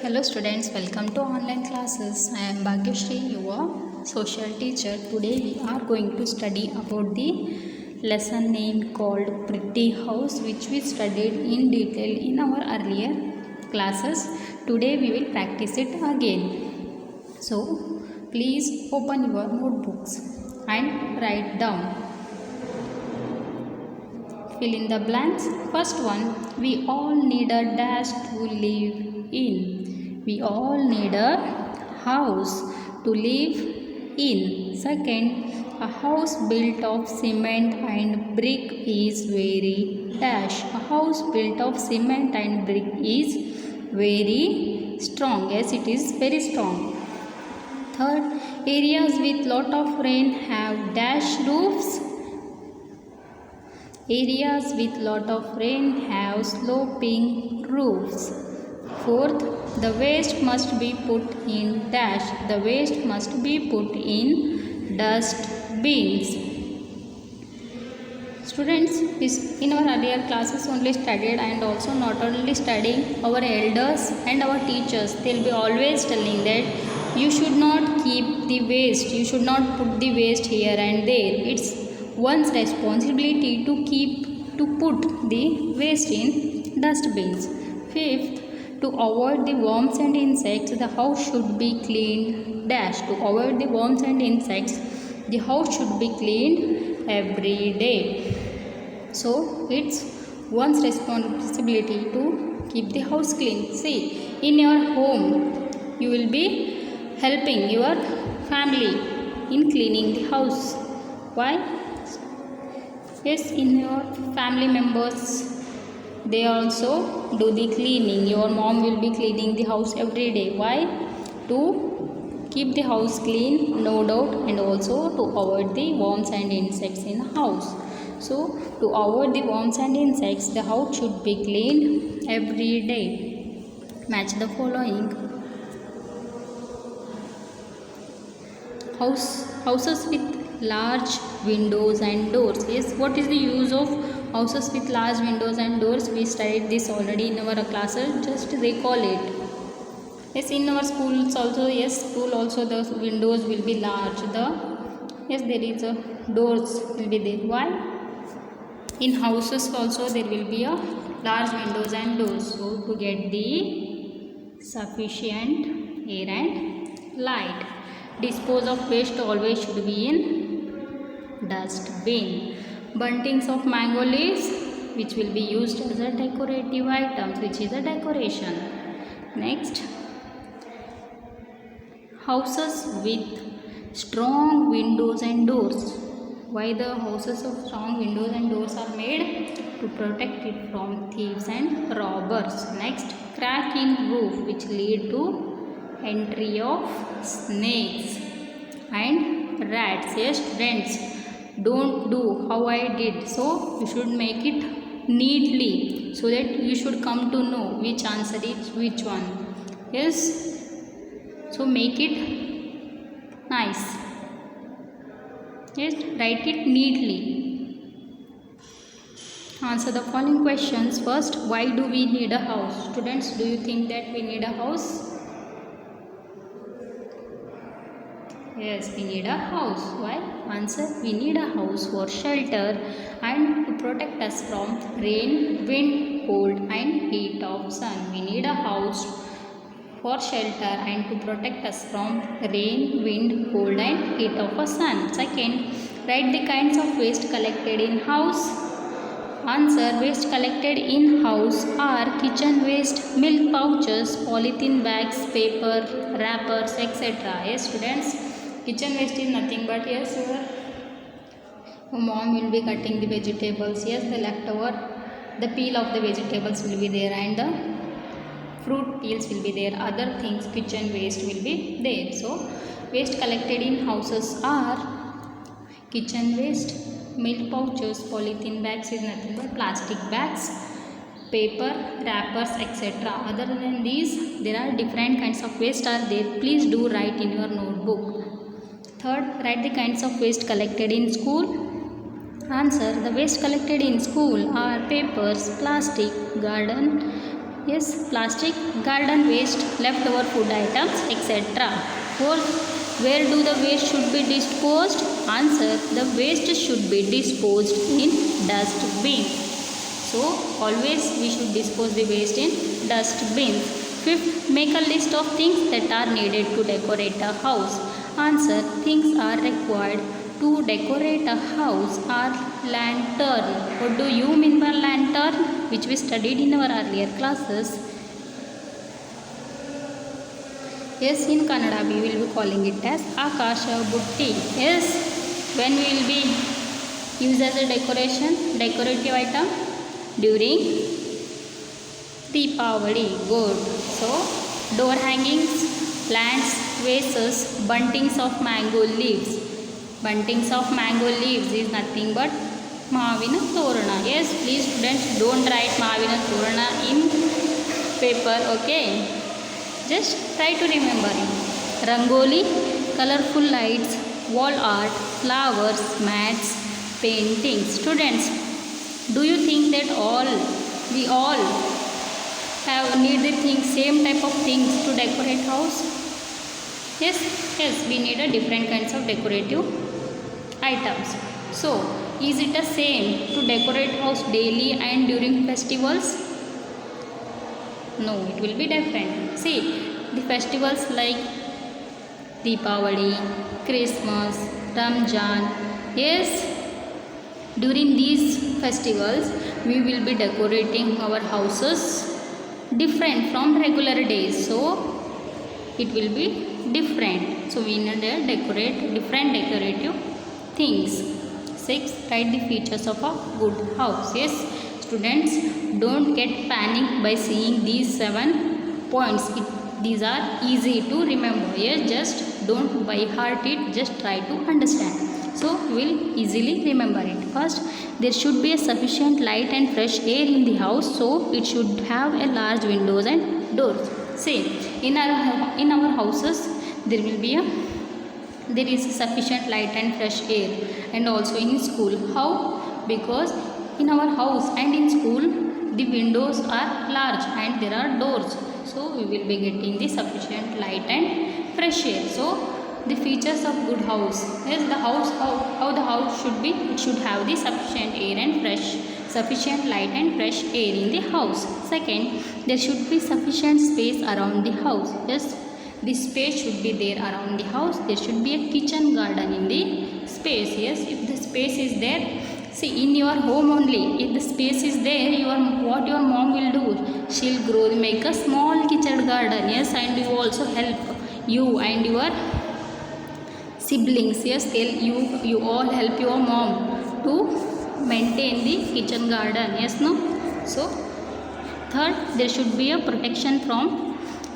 Hello students, welcome to online classes. I am Bhagyashri, your social teacher. Today we are going to study about the lesson name called Pretty House, which we studied in detail in our earlier classes. Today we will practice it again. So please open your notebooks and write down. Fill in the blanks. First one, we all need a dash to live in. We all need a house to live in. Second, a house built of cement and brick is very dash. A house built of cement and brick is very strong. Yes, it is very strong. Third, areas with lot of rain have dash roofs. Areas with lot of rain have sloping roofs. Fourth, the waste must be put in dash. The waste must be put in dust bins. Students, this in our earlier classes only studied, and also not only studying, our elders and our teachers, they'll be always telling that you should not keep the waste, you should not put the waste here and there. It's one's responsibility to put the waste in dustbins. Fifth, to avoid the worms and insects, the house should be cleaned dash. To avoid the worms and insects, the house should be cleaned every day. So it's one's responsibility to keep the house clean. See, in your home, you will be helping your family in cleaning the house. Why? Yes, in your family members, they also do the cleaning. Your mom will be cleaning the house every day. Why? To keep the house clean, no doubt, and also to avoid the worms and insects in the house. So, to avoid the worms and insects, the house should be cleaned every day. Match the following. Houses with large windows and doors. Yes, what is the use of houses with large windows and doors? We studied this already in our classes. Just recall it. Yes, in our schools also. Yes, school also the windows will be large. There is a doors will be there. Why? In houses also there will be a large windows and doors. So to get the sufficient air and light. Dispose of waste always should be in dustbin. Buntings of mango leaves, which will be used as a decorative item, which is a decoration. Next, houses with strong windows and doors. Why the houses of strong windows and doors are made? To protect it from thieves and robbers. Next, crack in roof, which lead to entry of snakes and rats. Yes, students, don't do how I did. So you should make it neatly so that you should come to know which answer is which one. Yes, so make it nice. Yes, write it neatly. Answer the following questions. First, why do we need a house? Students, do you think that we need a house? Yes, we need a house. Why? Answer, we need a house for shelter and to protect us from rain, wind, cold and heat of sun. We need a house for shelter and to protect us from rain, wind, cold and heat of a sun. Second, write the kinds of waste collected in house. Answer, waste collected in house are kitchen waste, milk pouches, polythene bags, paper, wrappers, etc. Yes, students. Kitchen waste is nothing but, yes, your mom will be cutting the vegetables. Yes, the leftover, the peel of the vegetables will be there and the fruit peels will be there. Other things, kitchen waste will be there. So, waste collected in houses are kitchen waste, milk pouches, polythene bags is nothing but plastic bags, paper, wrappers, etc. Other than these, there are different kinds of waste are there. Please do write in your notebook. Third, write the kinds of waste collected in school. Answer, the waste collected in school are papers, plastic, garden Yes, plastic, garden waste, leftover food items, etc. Fourth, where do the waste should be disposed? Answer, the waste should be disposed in dustbin. So always we should dispose the waste in dustbin. Fifth, make a list of things that are needed to decorate a house. Answer, things are required to decorate a house are lantern. What do you mean by lantern? Which we studied in our earlier classes. Yes, in Kannada we will be calling it as Akasha Butti. Yes, when we will be used as a decorative item during Deepavali. Good. So, door hangings, plants, vases, buntings of mango leaves. Buntings of mango leaves is nothing but Mavina Torana. Yes, please students, don't write Mavina Torana in paper, okay? Just try to remember it. Rangoli, colorful lights, wall art, flowers, mats, paintings. Students, do you think that we all need the things, same type of things to decorate house? Yes, we need a different kinds of decorative items. So, is it the same to decorate house daily and during festivals? No, it will be different. See, the festivals like Deepavali, Christmas, Ramjan. Yes, during these festivals, we will be decorating our houses different from regular days. So, it will be different. So, we need to decorate different decorative things. 6. Write the features of a good house. Yes, students, don't get panicked by seeing these 7 points. These are easy to remember. Yes, just don't by heart it, just try to understand. So, we will easily remember it. First, there should be a sufficient light and fresh air in the house. So, it should have a large windows and doors. See, in our houses, there is sufficient light and fresh air, and also in school. How? Because in our house and in school the windows are large and there are doors, so we will be getting the sufficient light and fresh air. So the features of good house is the house, how the house should be. It should have the sufficient air and sufficient light and fresh air in the house. Second, there should be sufficient space around the house. Yes, the space should be there around the house. There should be a kitchen garden in the space. Yes, if the space is there, see, in your home only, if the space is there, what your mom will do, she'll make a small kitchen garden. Yes, and you also help you and your siblings. Yes, you all help your mom to maintain the kitchen garden. Yes, no. So third, there should be a protection from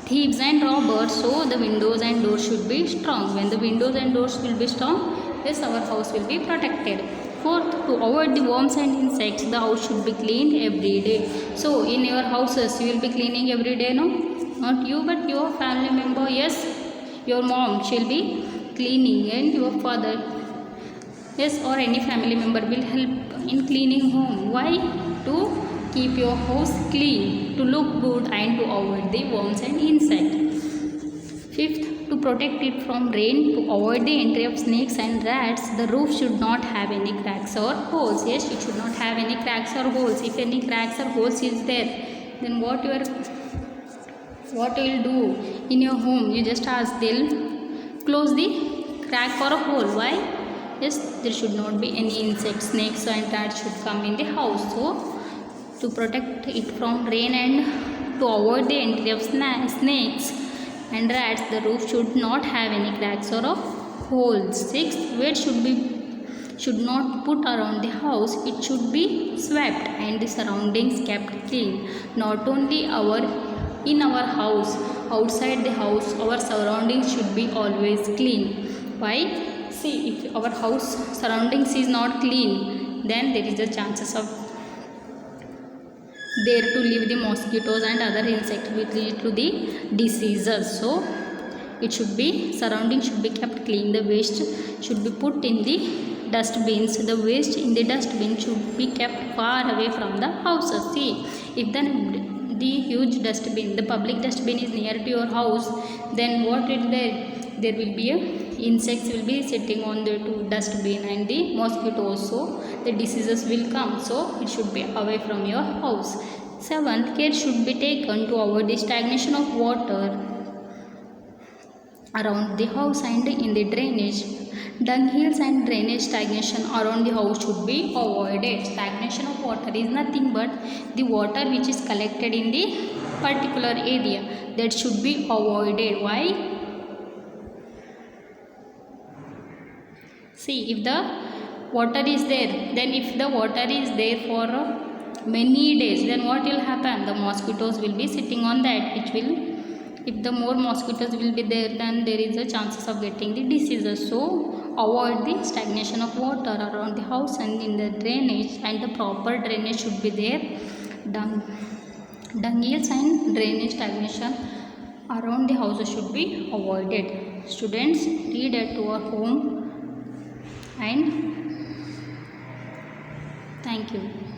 thieves and robbers. So the windows and doors should be strong. When the windows and doors will be strong, yes, our house will be protected. Fourth, to avoid the worms and insects, the house should be cleaned every day. So in your houses, you will be cleaning every day, no? Not you, but your family member. Yes, your mom, she'll be cleaning, and your father, yes, or any family member will help in cleaning home. Why? To keep your house clean, to look good and to avoid the worms and insects. Fifth, to protect it from rain, to avoid the entry of snakes and rats, the roof should not have any cracks or holes. Yes, it should not have any cracks or holes. If any cracks or holes is there, then what you will do in your home? You just ask, they'll close the crack or a hole. Why? Yes, there should not be any insects, snakes and rats should come in the house. So to protect it from rain and to avoid the entry of snakes and rats, the roof should not have any cracks or holes. Sixth, weight should not put around the house. It should be swept and the surroundings kept clean. Not only in our house, outside the house, our surroundings should be always clean. Why? See, if our house surroundings is not clean, then there is a chances of there to live the mosquitoes and other insects which lead to the diseases. So it should be, surroundings should be kept clean. The waste should be put in the dustbins. The waste in the dustbin should be kept far away from the houses. See, if the the huge dustbin, the public dustbin is near to your house, then what is there? There will be a insects will be sitting on the dustbin and the mosquitoes, so the diseases will come, so it should be away from your house. Seventh, care should be taken to avoid the stagnation of water around the house and in the drainage. Dung hills and drainage stagnation around the house should be avoided. Stagnation of water is nothing but the water which is collected in the particular area, that should be avoided. Why? See, if the water is there, then if the water is there for many days, then what will happen? The mosquitoes will be sitting on that, which will, if the more mosquitoes will be there, then there is a chances of getting the diseases. So avoid the stagnation of water around the house and in the drainage, and the proper drainage should be there. Dung hills and drainage stagnation around the houses should be avoided. Students, read at your home, and thank you.